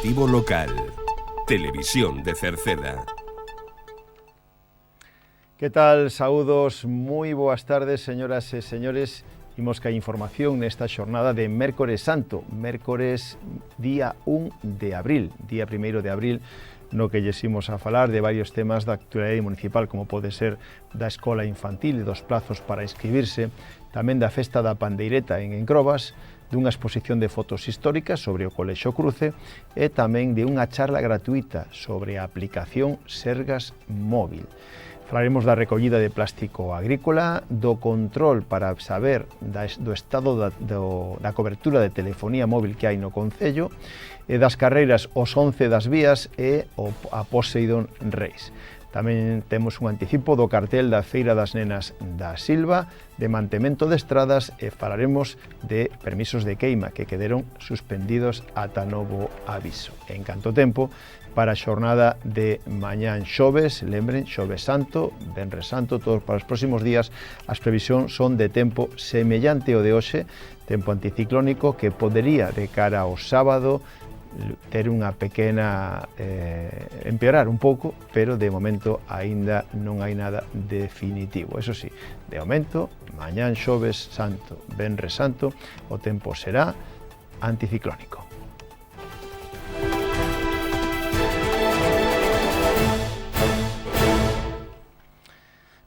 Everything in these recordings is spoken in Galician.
Informativo local. Televisión de Cerceda. Que tal? Saúdos, moi boas tardes, señoras e señores. Imos ca información nesta xornada de Mércores Santo, mércores día 1 de abril, día 1 de abril, no que lles imos a falar de varios temas da actualidade municipal, como pode ser da escola infantil e dos plazos para inscribirse, tamén da festa da pandeireta en Encrobas, dunha exposición de fotos históricas sobre o Colexio Cruce e tamén de unha charla gratuita sobre a aplicación Sergas Móvil. Falaremos da recollida de plástico agrícola, do control para saber do estado da cobertura de telefonía móvil que hai no Concello, e das carreiras os 11 das vías e a Poseidon Reis. Tamén temos un anticipo do cartel da Feira das Nenas da Silva, de mantemento de estradas, e falaremos de permisos de queima que quedaron suspendidos ata novo aviso. En canto tempo, para a xornada de mañán xoves, lembren, xoves santo, venres santo, todos para os próximos días, as previsións son de tempo semellante ao de hoxe, tempo anticiclónico que podería de cara ao sábado ter unha pequena empeorar un pouco, pero de momento aínda non hai nada definitivo. Eso sí, de momento, mañán xoves santo, venres santo, o tempo será anticiclónico.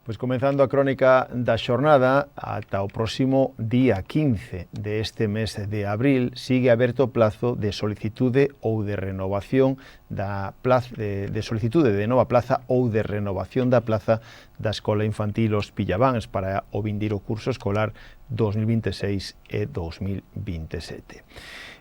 Pois comenzando a crónica da xornada, ata o próximo día 15 deste mes de abril, sigue aberto o plazo de solicitude ou de renovación da plaza, de solicitude de nova plaza ou de renovación da plaza da Escola Infantil Os Pillavans para o vindeiro curso escolar 2026 e 2027.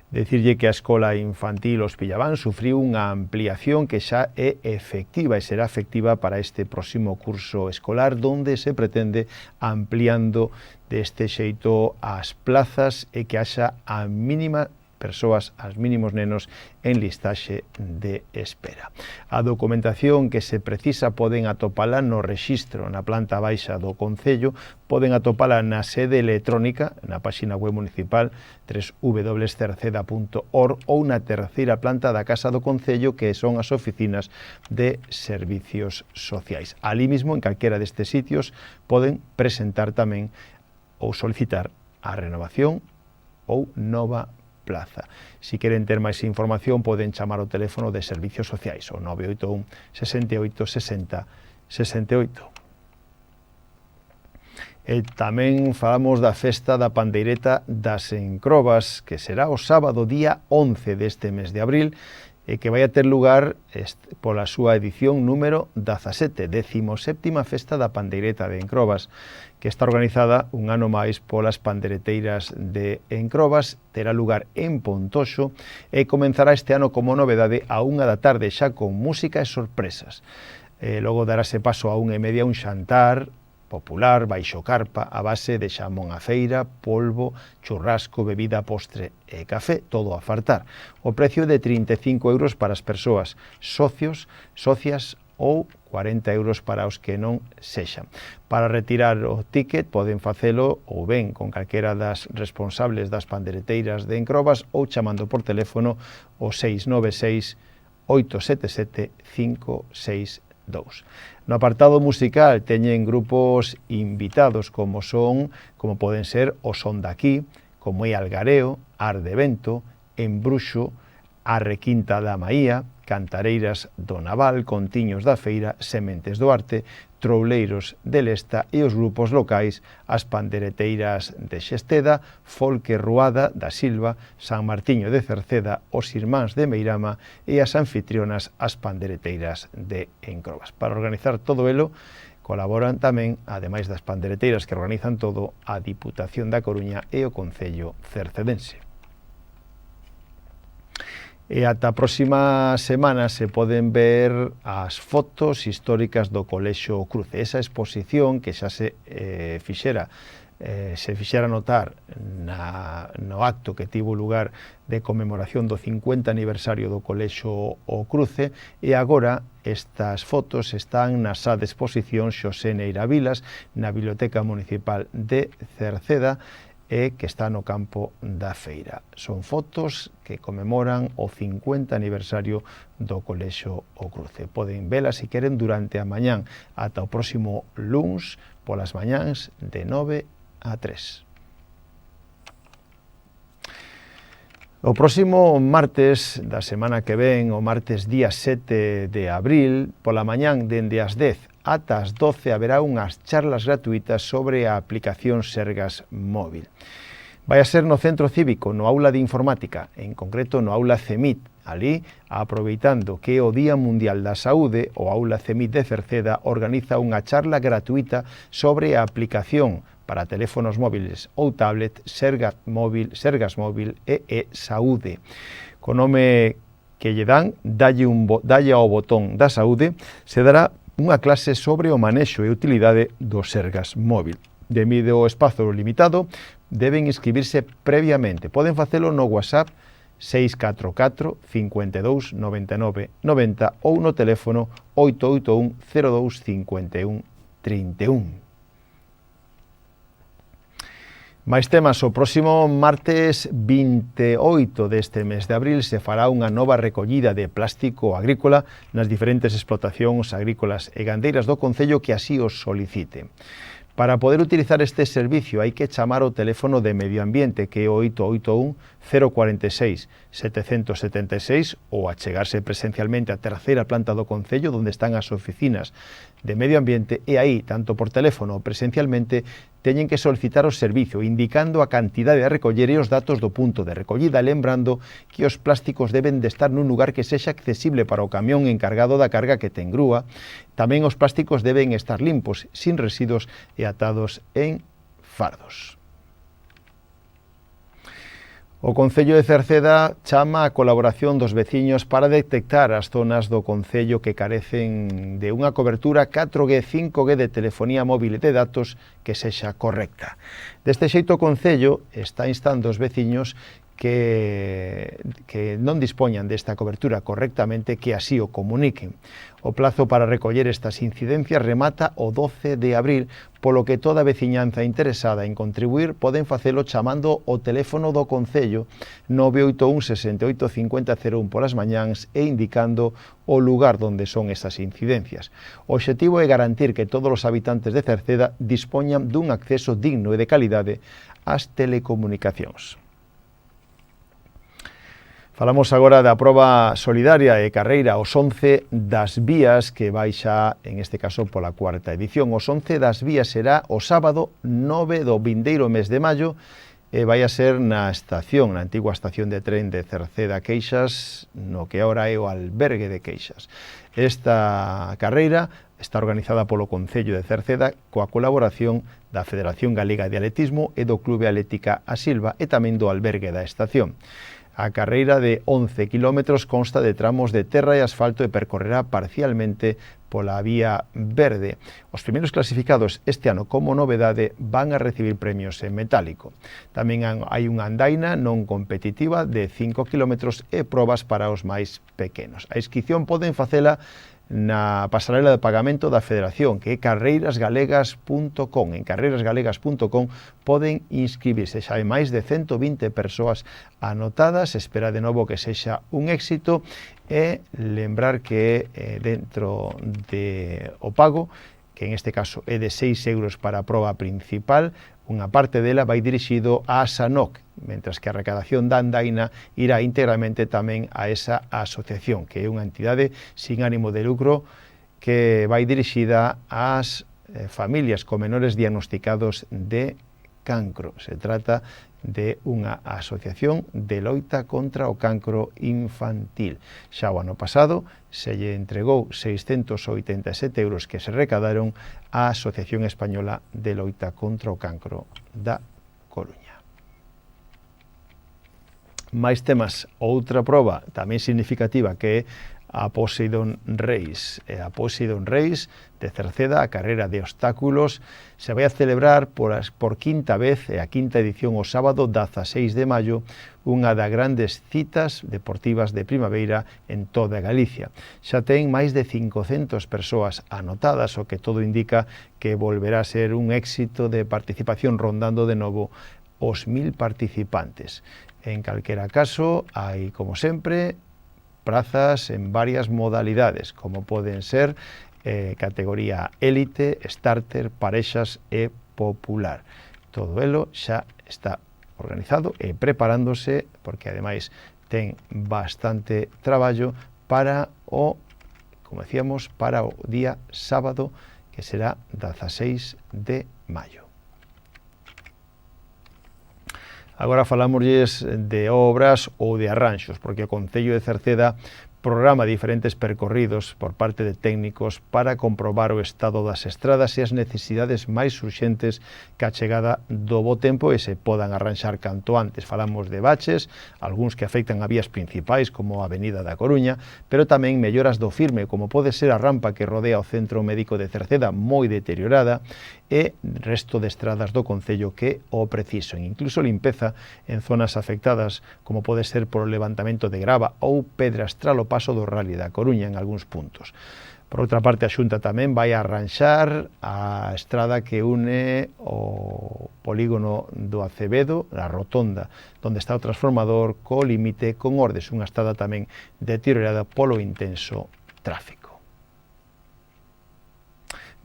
Decirlle que a Escola Infantil Os Pillavans sufriu unha ampliación que xa é efectiva e será efectiva para este próximo curso escolar, donde se pretende ampliando deste xeito as plazas e que haxa a mínima persoas, as mínimos nenos en listaxe de espera. A documentación que se precisa poden atopala no rexistro na planta baixa do Concello, poden atopala na sede electrónica, na páxina web municipal www.cerceda.org ou na terceira planta da Casa do Concello, que son as oficinas de servicios sociais. Alí mismo, en calquera destes sitios, poden presentar tamén ou solicitar a renovación ou nova plaza. Si queren ter máis información, poden chamar ao teléfono de Servicios Sociais, o 981 68 60 68. E tamén falamos da festa da pandeireta das Encrobas, que será o sábado día 11 deste mes de abril, e que vai a ter lugar pola súa edición número 17, 17ª festa da pandeireta de Encrobas, que está organizada un ano máis polas pandereteiras de Encrobas, terá lugar en Pontoxo e comenzará este ano como novedade a 1 da tarde, xa con música e sorpresas. Logo darase paso a 1:30 un xantar popular, baixo carpa, a base de xamón a feira, polvo, churrasco, bebida, postre e café, todo a fartar. O precio de 35 euros para as persoas socios, socias ou 40 euros para os que non sexan. Para retirar o ticket poden facelo ou ben con calquera das responsables das pandereteiras de Encrobas ou chamando por teléfono o 696 877 562. No apartado musical teñen grupos invitados como poden ser o Son Daqui, como é Algareo, Ardevento, Embruxo, a Requinta da Maía, Cantareiras do Naval, Contiños da Feira, Sementes do Arte, Trouleiros de Lesta e os grupos locais, as pandereteiras de Xesteda, Folque Ruada da Silva, San Martiño de Cerceda, os Irmáns de Meirama e as anfitrionas, as pandereteiras de Encrobas. Para organizar todo elo, colaboran tamén, ademais das pandereteiras que organizan todo, a Diputación da Coruña e o Concello cercedense. E ata a próxima semana se poden ver as fotos históricas do Colexio Cruce. Esa exposición que xa se fixera notar no acto que tivo lugar de conmemoración do 50 aniversario do Colexio O Cruce, e agora estas fotos están na sala de exposición Xosé Neira Vilas, na Biblioteca Municipal de Cerceda, e que está no campo da feira. Son fotos que conmemoran o 50 aniversario do Colexio O Cruce. Poden velas, se queren, durante a mañán ata o próximo luns polas mañáns de 9 a 3. O próximo martes da semana que ven, o martes día 7 de abril, pola mañán dende as 10 ata as 12 haberá unhas charlas gratuitas sobre a aplicación Sergas Móvil. Vai a ser no Centro Cívico, no aula de informática, en concreto no aula CEMIT. Ali, aproveitando que é o Día Mundial da Saúde, o aula CEMIT de Cerceda organiza unha charla gratuita sobre a aplicación para teléfonos móviles ou tablet Sergas Móvil e Saúde. Co nome que lle dan, dalle ao botón da saúde, se dará unha clase sobre o manexo e utilidade do Sergas Móvil. Debido ao espazo limitado, deben inscribirse previamente. Poden facelo no WhatsApp 644 52 99 90 ou no teléfono 881 02 51 31. Mais temas, o próximo martes 28 deste mes de abril se fará unha nova recollida de plástico agrícola nas diferentes explotacións agrícolas e gandeiras do concello que así os solicite. Para poder utilizar este servicio hai que chamar o teléfono de Medio Ambiente, que é o 881 046 776, ou achegarse presencialmente á terceira planta do concello, onde están as oficinas de Medio Ambiente, e aí, tanto por teléfono ou presencialmente, teñen que solicitar o servicio, indicando a cantidade a recoller e os datos do punto de recollida, lembrando que os plásticos deben de estar nun lugar que sexa accesible para o camión encargado da carga que ten grúa. Tamén os plásticos deben estar limpos, sin residuos e atados en fardos. O Concello de Cerceda chama a colaboración dos veciños para detectar as zonas do Concello que carecen de unha cobertura 4G, 5G de telefonía móvil e de datos que sexa correcta. Deste xeito, o Concello está instando os veciños que non dispoñan desta cobertura correctamente que así o comuniquen. O plazo para recoller estas incidencias remata o 12 de abril, polo que toda veciñanza interesada en contribuir poden facelo chamando o teléfono do Concello 981 68 50 01 polas mañáns e indicando o lugar donde son esas incidencias. O obxectivo é garantir que todos os habitantes de Cerceda dispoñan dun acceso digno e de calidade ás telecomunicacións. Falamos agora da proba solidaria e carreira Os 11 das Vías, que vai xa, en este caso, pola cuarta edición. Os 11 das Vías será o sábado 9 do vindeiro mes de maio e vai a ser na estación, na antigua estación de tren de Cerceda Queixas, no que agora é o albergue de Queixas. Esta carreira está organizada polo Concello de Cerceda coa colaboración da Federación Galega de Atletismo e do Clube Atlética A Silva e tamén do albergue da estación. A carreira de 11 kilómetros consta de tramos de terra e asfalto e percorrerá parcialmente pola vía verde. Os primeiros clasificados este ano como novedade van a recibir premios en metálico. Tamén hai unha andaina non competitiva de 5 kilómetros e probas para os máis pequenos. A inscripción poden facela na pasarela de pagamento da Federación, que é carreirasgalegas.com. En carreirasgalegas.com poden inscribirse. Xa hai máis de 120 persoas anotadas. Espera de novo que sexa un éxito e lembrar que dentro de o pago, que en este caso é de 6 euros para a proba principal, unha parte dela vai dirixido á SANOC, mentras que a recadación da andaina irá íntegramente tamén a esa asociación, que é unha entidade sin ánimo de lucro que vai dirixida ás familias con menores diagnosticados de cancro. Se trata de unha asociación de loita contra o cancro infantil. Xa o ano pasado se lle entregou 687 euros que se recadaron á Asociación Española de Loita contra o Cancro da Coruña. máis temas, outra proba tamén significativa que é a Poseidon Race. A Poseidon Race de Cerceda, a carreira de obstáculos, se vai a celebrar por quinta vez, e a quinta edición o sábado 16 de maio, unha das grandes citas deportivas de primavera en toda Galicia. Xa ten máis de 500 persoas anotadas, o que todo indica que volverá a ser un éxito de participación rondando de novo os 1000 participantes. En calquera caso, hai, como sempre, prazas en varias modalidades, como poden ser categoría élite, starter, parexas e popular. Todo elo xa está organizado e preparándose, porque ademais ten bastante traballo para o, como decíamos, para o día sábado, que será 16 de maio. Agora falámosles de obras ou de arranxos, porque o Concello de Cerceda programa diferentes percorridos por parte de técnicos para comprobar o estado das estradas e as necesidades máis urxentes que a chegada do bo tempo e se podan arranxar canto antes. Falamos de baches, algúns que afectan a vías principais como a Avenida da Coruña, pero tamén melloras do firme, como pode ser a rampa que rodea o Centro Médico de Cerceda, moi deteriorada, e resto de estradas do Concello que o precisan. Incluso limpeza en zonas afectadas, como pode ser por o levantamento de grava ou pedrastral o paso do Rally da Coruña en algúns puntos. Por outra parte, a Xunta tamén vai a arranxar a estrada que une o polígono do Acevedo, a rotonda onde está o transformador, co límite con Ordes, unha estrada tamén deteriorada polo intenso tráfico.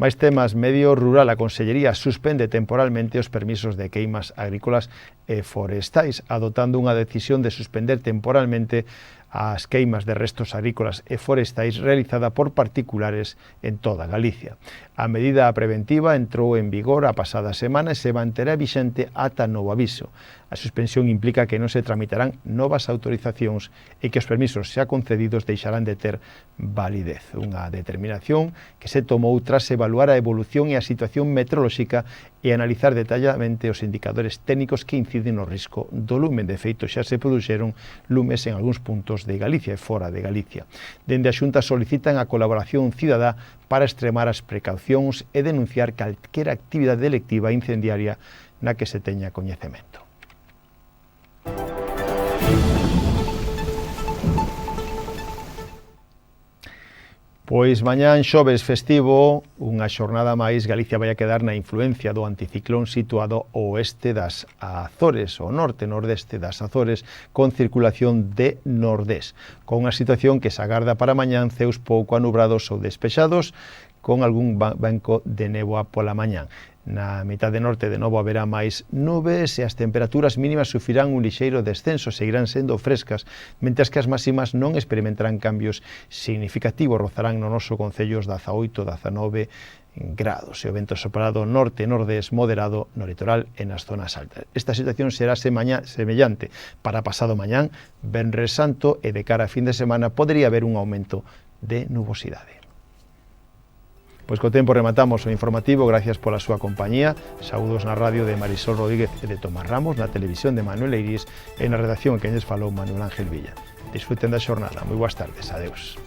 Máis temas, medio rural, a Consellería suspende temporalmente os permisos de queimas agrícolas e forestais, adoptando unha decisión de suspender temporalmente as queimas de restos agrícolas e forestais realizada por particulares en toda Galicia. A medida preventiva entrou en vigor a pasada semana e se manterá vixente ata novo aviso. A suspensión implica que non se tramitarán novas autorizacións e que os permisos xa concedidos deixarán de ter validez. Unha determinación que se tomou tras evaluar a evolución e a situación meteorolóxica e analizar detalladamente os indicadores técnicos que inciden no risco do lume. De feito, xa se produxeron lumes en algúns puntos de Galicia e fora de Galicia. Dende a Xunta solicitan a colaboración cidadá para extremar as precaucións e denunciar calquera actividade delictiva incendiaria na que se teña coñecemento. Pois mañán xoves festivo, unha xornada máis, Galicia vai a quedar na influencia do anticiclón situado ao oeste das Azores, o norte-nordeste das Azores, con circulación de nordés, con unha situación que se agarda para mañán ceus pouco anubrados ou despexados, con algún banco de néboa pola mañán. Na mitade norte de novo haberá máis nubes e as temperaturas mínimas sufrirán un lixeiro descenso, seguirán sendo frescas, mentres que as máximas non experimentarán cambios significativos, rozarán no noso concello os 18-19 grados. E o vento soprado norte-nordés moderado no litoral e nas zonas altas. Esta situación será semellante para pasado mañán, Venres Santo, e de cara a fin de semana podería haber un aumento de nubosidade. Pois co tempo rematamos o informativo, gracias pola súa compañía. Saúdos na radio de Marisol Rodríguez e de Tomás Ramos, na televisión de Manuel Eiris e na redacción que lles falou Manuel Ángel Villa. Disfruten da xornada. Moi boas tardes. Adeus.